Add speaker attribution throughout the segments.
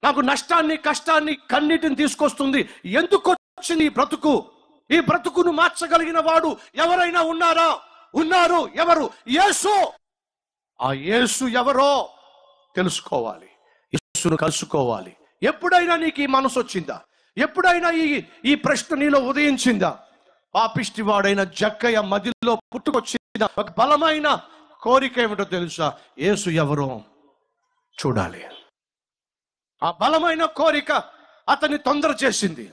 Speaker 1: నాకు నష్టాన్ని, కష్టాన్ని, కన్నీటిని తీసుకొస్తుంది. ఎందుకు వచ్చింది ఈ బ్రతుకు? ఈ బ్రతుకును మార్చగలిగిన వాడు ఎవరైనా ఉన్నారా? ఉన్నారు. ఎవరు? యేసు. ఆ యేసు ఎవరో తెలుసుకోవాలి, యేసును కలుసుకోవాలి. ఎప్పుడైనా నీకు ఈ మనసు వచ్చిందా? ఎప్పుడైనా ఈ ప్రశ్న నీలో ఉదయించిందా? పాపిష్టి వాడైన జక్కయ్య మదిలో పుట్టుకొచ్చిన ఒక బలమైన కోరిక ఏమిటో తెలుసా? యేసు ఎవరో చూడాలి. ఆ బలమైన కోరిక అతన్ని తొందర చేసింది.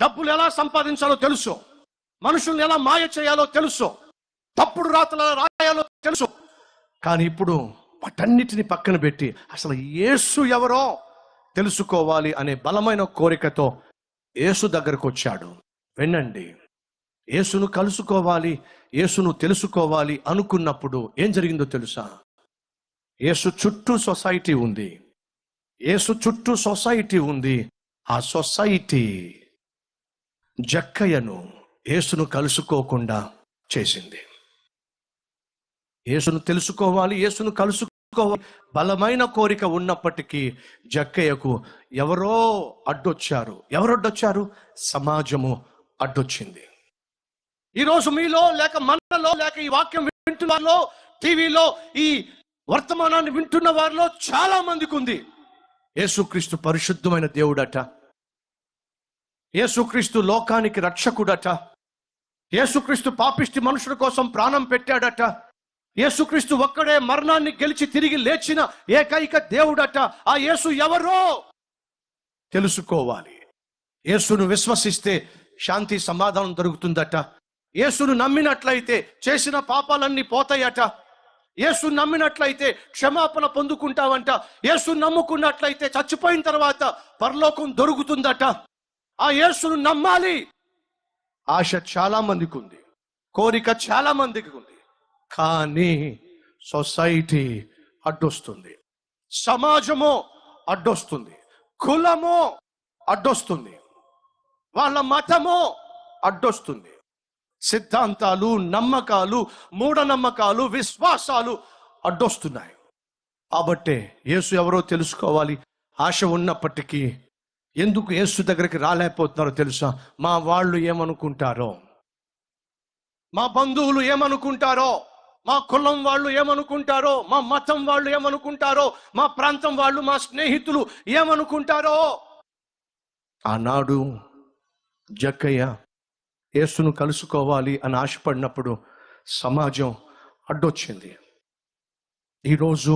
Speaker 1: డబ్బులు ఎలా సంపాదించాలో తెలుసు, మనుషుల్ని ఎలా మాయ చేయాలో తెలుసు, తప్పుడు రాతలు రాయాలో తెలుసు. కానీ ఇప్పుడు వాటన్నిటిని పక్కన పెట్టి అసలు యేసు ఎవరో తెలుసుకోవాలి అనే బలమైన కోరికతో యేసు దగ్గరకు వచ్చాడు. వినండి, యేసును కలుసుకోవాలి, యేసును తెలుసుకోవాలి అనుకున్నప్పుడు ఏం జరిగిందో తెలుసా? యేసు చుట్టూ సొసైటీ ఉంది. యేసు చుట్టూ సొసైటీ ఉంది. ఆ సొసైటీ జక్కయ్యను యేసును కలుసుకోకుండా చేసింది. యేసును తెలుసుకోవాలి, యేసును కలుసుకోవాలి బలమైన కోరిక ఉన్నప్పటికీ జక్కయ్యకు ఎవరో అడ్డొచ్చారు. ఎవరు అడ్డొచ్చారు? సమాజము అడ్డొచ్చింది. ఈరోజు మీలో, లేక మనలో, లేక ఈ వాక్యం వింటున్న వారిలో, టీవీలో ఈ వర్తమానాన్ని వింటున్న వారిలో చాలా మందికి ఉంది. యేసుక్రీస్తు పరిశుద్ధమైన దేవుడట, యేసుక్రీస్తు లోకానికి రక్షకుడట, యేసుక్రీస్తు పాపిష్టి మనుషుల కోసం ప్రాణం పెట్టాడట, యేసుక్రీస్తు ఒక్కడే మరణాన్ని గెలిచి తిరిగి లేచిన ఏకైక దేవుడట. ఆ యేసు ఎవరో తెలుసుకోవాలి. యేసును విశ్వసిస్తే శాంతి సమాధానం దొరుకుతుందట. యేసును నమ్మినట్లయితే చేసిన పాపాలన్నీ పోతాయట. యేసు నమ్మినట్లయితే క్షమాపణ పొందుకుంటావంట. యేసు నమ్ముకున్నట్లయితే చచ్చిపోయిన తర్వాత పరలోకం దొరుకుతుందట. ఆ యేసును నమ్మాలి. ఆశ చాలా మందికి ఉంది, కోరిక చాలా మందికి ఉంది. కానీ సొసైటీ అడ్డొస్తుంది, సమాజము అడ్డొస్తుంది, కులము అడ్డొస్తుంది, వాళ్ళ మతము అడ్డొస్తుంది, సిద్ధాంతాలు, నమ్మకాలు, మూఢనమ్మకాలు, విశ్వాసాలు అడ్డొస్తున్నాయి. కాబట్టే యేసు ఎవరో తెలుసుకోవాలి. ఆశ ఉన్నప్పటికీ ఎందుకు యేసు దగ్గరికి రాలేకపోతున్నారో తెలుసా? మా వాళ్ళు ఏమనుకుంటారో, మా బంధువులు ఏమనుకుంటారో, మా కులం వాళ్ళు ఏమనుకుంటారో, మా మతం వాళ్ళు ఏమనుకుంటారో, మా ప్రాంతం వాళ్ళు, మా స్నేహితులు ఏమనుకుంటారో. ఆనాడు జక్కయ్య యేసును కలుసుకోవాలి అని ఆశపడినప్పుడు సమాజం అడ్డొచ్చింది. ఈరోజు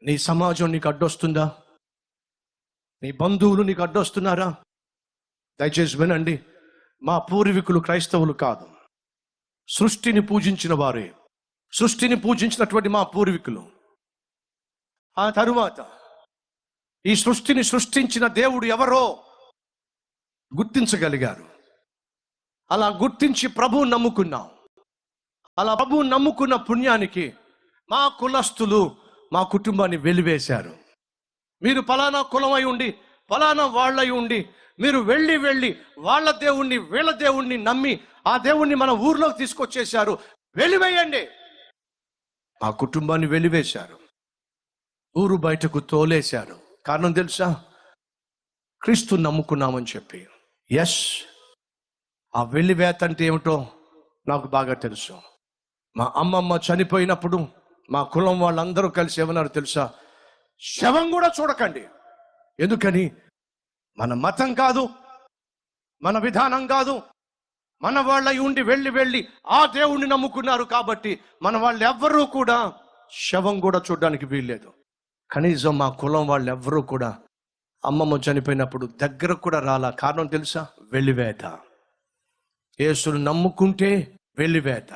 Speaker 1: నీ సమాజం నీకు అడ్డొస్తుందా? నీ బంధువులు నీకు అడ్డొస్తున్నారా? దయచేసి వినండి, మా పూర్వీకులు క్రైస్తవులు కాదు, సృష్టిని పూజించిన వారే, సృష్టిని పూజించినటువంటి మా పూర్వీకులు. ఆ తరువాత ఈ సృష్టిని సృష్టించిన దేవుడు ఎవరో గుర్తించగలిగారు. అలా గుర్తించి ప్రభువుని నమ్ముకున్నాం. అలా ప్రభువుని నమ్ముకున్న పుణ్యానికి మా కులస్తులు మా కుటుంబాన్ని వెలివేశారు. మీరు ఫలానా కులమై ఉండి, ఫలానా వాళ్ళై ఉండి, మీరు వెళ్ళి వాళ్ళ దేవుణ్ణి, వీళ్ళ దేవుణ్ణి నమ్మి ఆ దేవుణ్ణి మన ఊర్లోకి తీసుకొచ్చేశారు. వెలివేయండి. ఆ కుటుంబాన్ని వెలివేశారు, ఊరు బయటకు తోలేశారు. కారణం తెలుసా? క్రీస్తు నమ్ముకున్నామని చెప్పి. ఎస్, ఆ వెలివేత అంటే ఏమిటో నాకు బాగా తెలుసు. మా అమ్మమ్మ చనిపోయినప్పుడు మా కులం వాళ్ళందరూ కలిసి ఏమన్నారు తెలుసా? శవం కూడా చూడకండి. ఎందుకని? మన మతం కాదు, మన విధానం కాదు, మన వాళ్ళ ఉండి వెళ్ళి ఆ దేవుణ్ణి నమ్ముకున్నారు కాబట్టి మన వాళ్ళు ఎవ్వరూ కూడా శవం కూడా చూడడానికి వీల్లేదు. కనీసం మా కులం వాళ్ళు ఎవ్వరూ కూడా అమ్మమ్మ చనిపోయినప్పుడు దగ్గర కూడా రాలా. కారణం తెలుసా? వెలివేత. యేసును నమ్ముకుంటే వెలివేత.